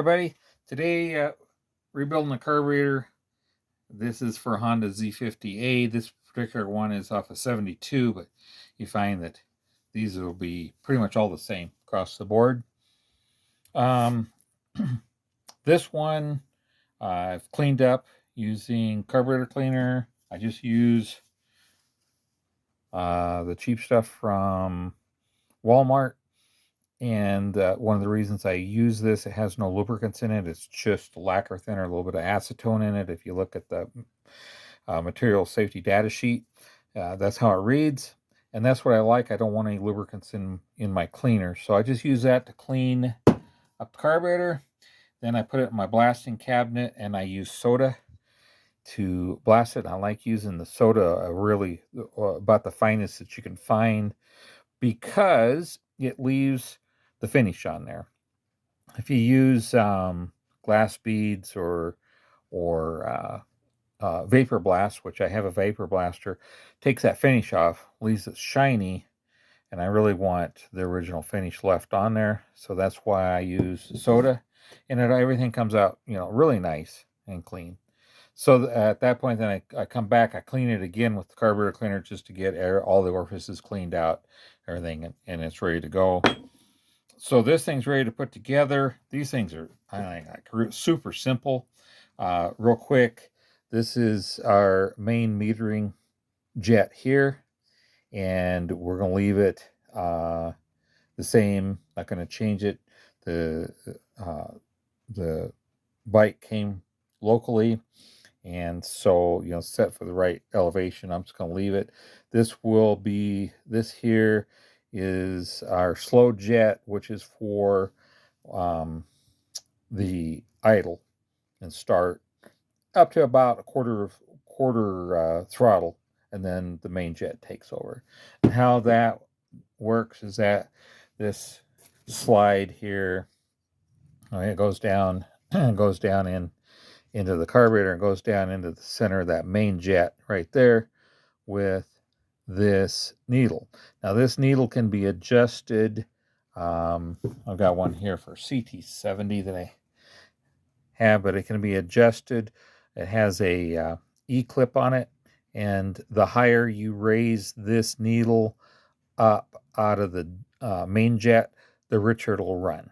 everybody. Today, rebuilding the carburetor. This is for Honda Z50A. This particular one is off of 72, but you find that these will be pretty much all the same across the board. This one I've cleaned up using carburetor cleaner. I just use the cheap stuff from Walmart. And one of the reasons I use this, it has no lubricants in it. It's just lacquer thinner, a little bit of acetone in it. If you look at the material safety data sheet, that's how it reads. And that's what I like. I don't want any lubricants in my cleaner. So I just use that to clean up the carburetor. Then I put it in my blasting cabinet and I use soda to blast it. I like using the soda really about the finest that you can find because it leaves the finish on there. If you use glass beads or vapor blast, which I have a vapor blaster, takes that finish off, leaves it shiny, and I really want the original finish left on there. So that's why I use soda, and everything comes out, really nice and clean. So at that point, then I come back, I clean it again with the carburetor cleaner just to get all the orifices cleaned out, everything, and it's ready to go. So this thing's ready to put together. These things are, I think, super simple. Real quick, this is our main metering jet here, and we're going to leave it the same. Not going to change it. The bike came locally, and so set for the right elevation. I'm just going to leave it. This here is our slow jet, which is for the idle and start up to about a quarter throttle, and then the main jet takes over. And how that works is that this slide here, it goes down into the carburetor and goes down into the center of that main jet right there with this needle. Now this needle can be adjusted. I've got one here for CT70 that I have, but it can be adjusted. It has a E-clip on it, and the higher you raise this needle up out of the main jet, the richer it'll run.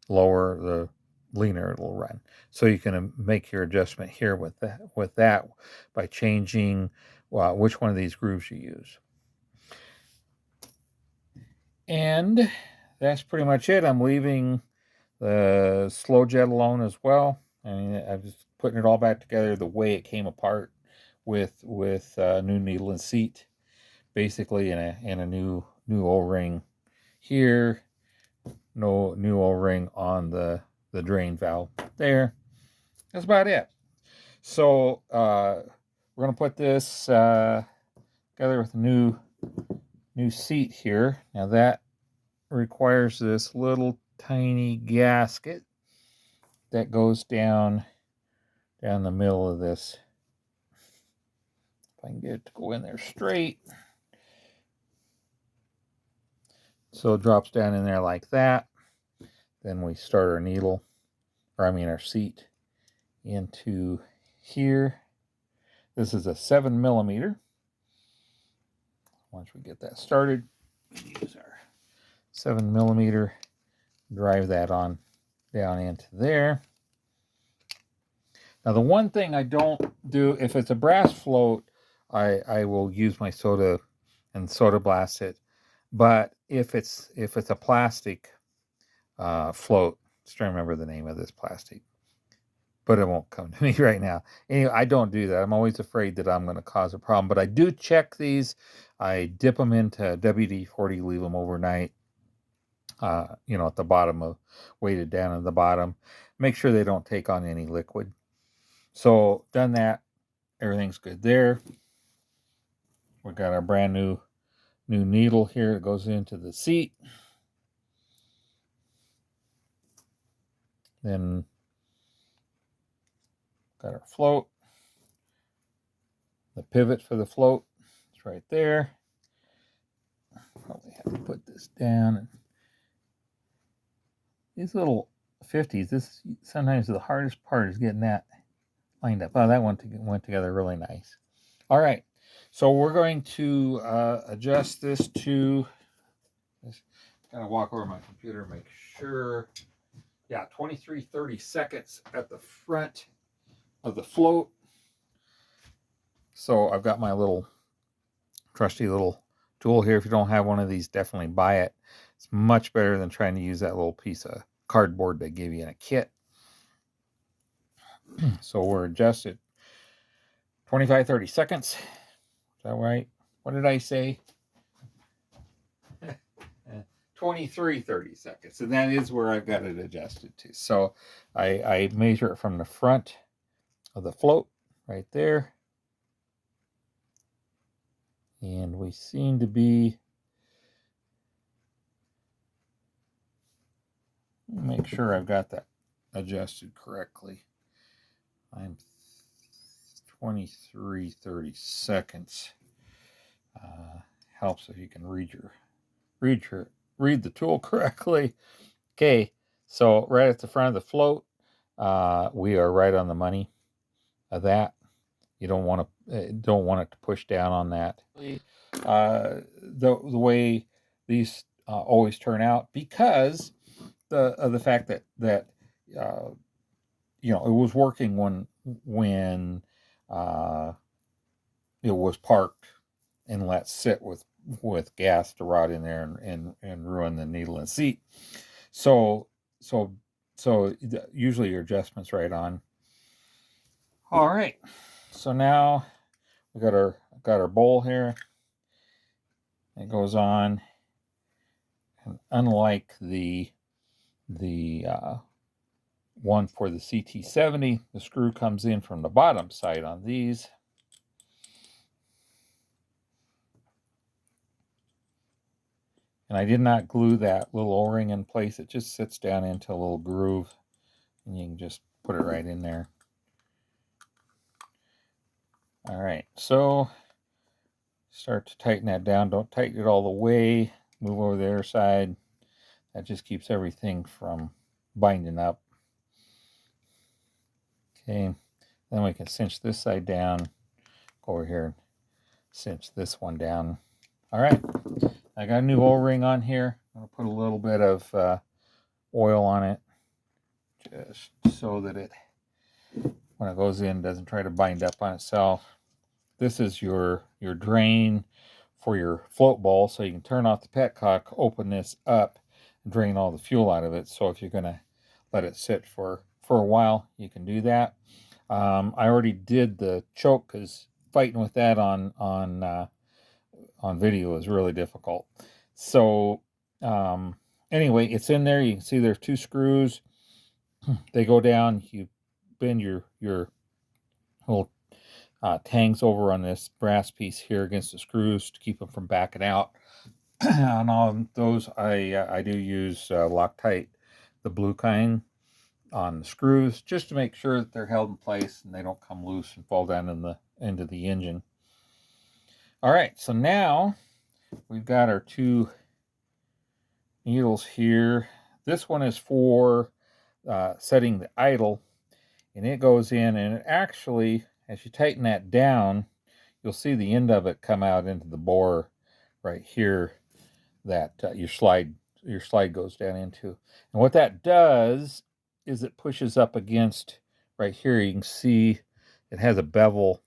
Lower, the leaner it'll run. So you can make your adjustment here with that by changing which one of these grooves you use. And that's pretty much it. I'm leaving the slow jet alone as well. I mean, I'm just putting it all back together the way it came apart with a new needle and seat, basically, and a new O-ring here. No new O-ring on the drain valve there. That's about it. So we're going to put this together with a new seat here. Now that requires this little tiny gasket that goes down the middle of this. If I can get it to go in there straight. So it drops down in there like that. Then we start our needle, our seat into here. This is a 7mm. Once we get that started, we use our 7mm, drive that on down into there. Now the one thing I don't do, if it's a brass float, I will use my soda and soda blast it. But if it's a plastic float, just trying to remember the name of this plastic, but it won't come to me right now. Anyway, I don't do that. I'm always afraid that I'm going to cause a problem, but I do check these. I dip them into WD-40, leave them overnight, at the bottom weighted down at the bottom. Make sure they don't take on any liquid. So done that, everything's good there. We've got our brand new needle here that goes into the seat. Then got our float. The pivot for the float is right there. Probably have to put this down. These little 50s, this sometimes the hardest part is getting that lined up. Oh, that one went together really nice. All right, so we're going to adjust this to, just kind of walk over my computer, make sure, yeah, 23:30 seconds at the front of the float. So I've got my little trusty little tool here. If you don't have one of these, definitely buy it. It's much better than trying to use that little piece of cardboard they give you in a kit. So we're adjusted 25-30 seconds. Is that right? What did I say? 23-30 seconds. And that is where I've got it adjusted to. So I measure it from the front of the float right there. And we seem to be, make sure I've got that adjusted correctly. I'm 23-30 seconds. Helps if you can read the tool correctly. Okay, so right at the front of the float, we are right on the money of that. You don't want it to push down on that. The way these always turn out, because of the fact that you know, it was working when it was parked and let sit with gas to rot in there and ruin the needle and seat. So usually your adjustment's right on. All right, so now we got our bowl here. It goes on, and unlike the one for the CT70, the screw comes in from the bottom side on these. And I did not glue that little O-ring in place. It just sits down into a little groove, and you can just put it right in there. All right, so start to tighten that down. Don't tighten it all the way. Move over the other side. That just keeps everything from binding up. Okay, then we can cinch this side down. Go over here and cinch this one down. All right, I got a new O-ring on here. I'm going to put a little bit of oil on it, just so that it, when it goes in, doesn't try to bind up on itself. This is your drain for your float ball, so you can turn off the petcock, open this up, and drain all the fuel out of it. So if you're going to let it sit for a while, you can do that. I already did the choke, because fighting with that on video is really difficult. So anyway, it's in there. You can see there's 2 screws. They go down. You bend your little tangs over on this brass piece here against the screws to keep them from backing out. On all those, I do use Loctite, the blue kind, on the screws, just to make sure that they're held in place and they don't come loose and fall down into the engine. All right, so now we've got our 2 needles here. This one is for setting the idle, and it goes in, and it actually, as you tighten that down, you'll see the end of it come out into the bore right here that your slide goes down into. And what that does is it pushes up against right here. You can see it has a bevel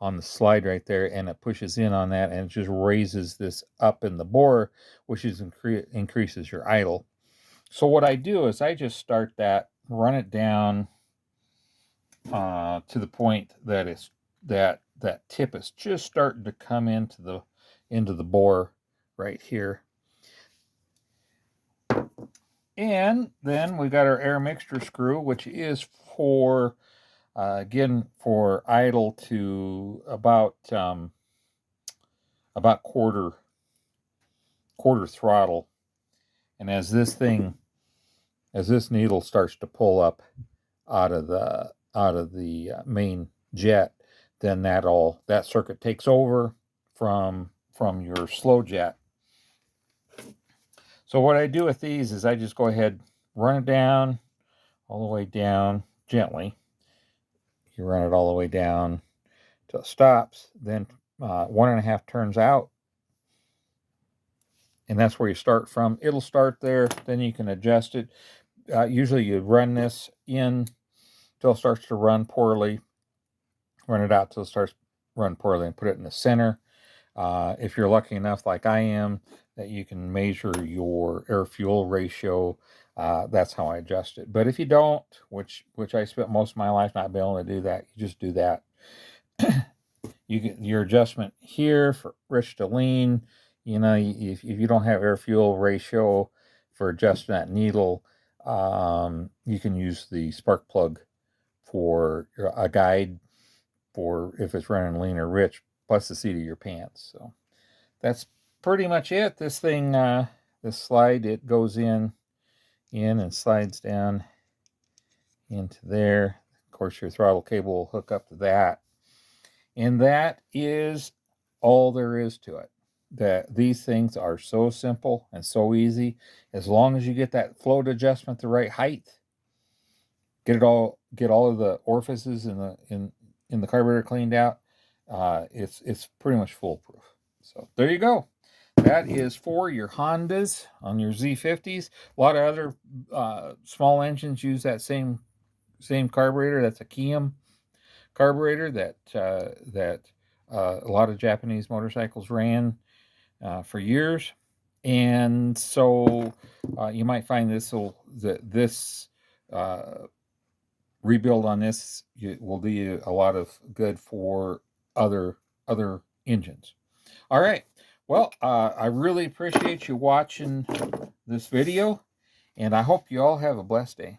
on the slide right there, and it pushes in on that, and it just raises this up in the bore, which is increases your idle. So what I do is I just start that, run it down to the point that it's that tip is just starting to come into the bore right here. And then we got our air mixture screw, which is for again, for idle to about quarter throttle. And as this needle starts to pull up out of the main jet, then that circuit takes over from your slow jet. So what I do with these is I just go ahead, run it down, all the way down gently. You run it all the way down till it stops. Then 1.5 turns out, and that's where you start from. It'll start there, then you can adjust it. Usually you run this in till it starts to run poorly, run it out till it starts to run poorly, and put it in the center. If you're lucky enough, like I am, that you can measure your air-fuel ratio, that's how I adjust it. But if you don't, which I spent most of my life not being able to do that, you just do that. You get your adjustment here for rich to lean. You know, if you don't have air-fuel ratio for adjusting that needle, you can use the spark plug for a guide for if it's running lean or rich, plus the seat of your pants. So that's pretty much it. This thing, this slide, it goes in and slides down into there. Of course, your throttle cable will hook up to that. And that is all there is to it. That these things are so simple and so easy. As long as you get that float adjustment the right height, get all of the orifices in the carburetor cleaned out, it's pretty much foolproof. So there you go. That is for your Hondas on your Z50s. A lot of other small engines use that same carburetor. That's a Keihin carburetor that a lot of Japanese motorcycles ran for years, and so you might find this rebuild on this will do you a lot of good for other engines. All right. Well, I really appreciate you watching this video, and I hope you all have a blessed day.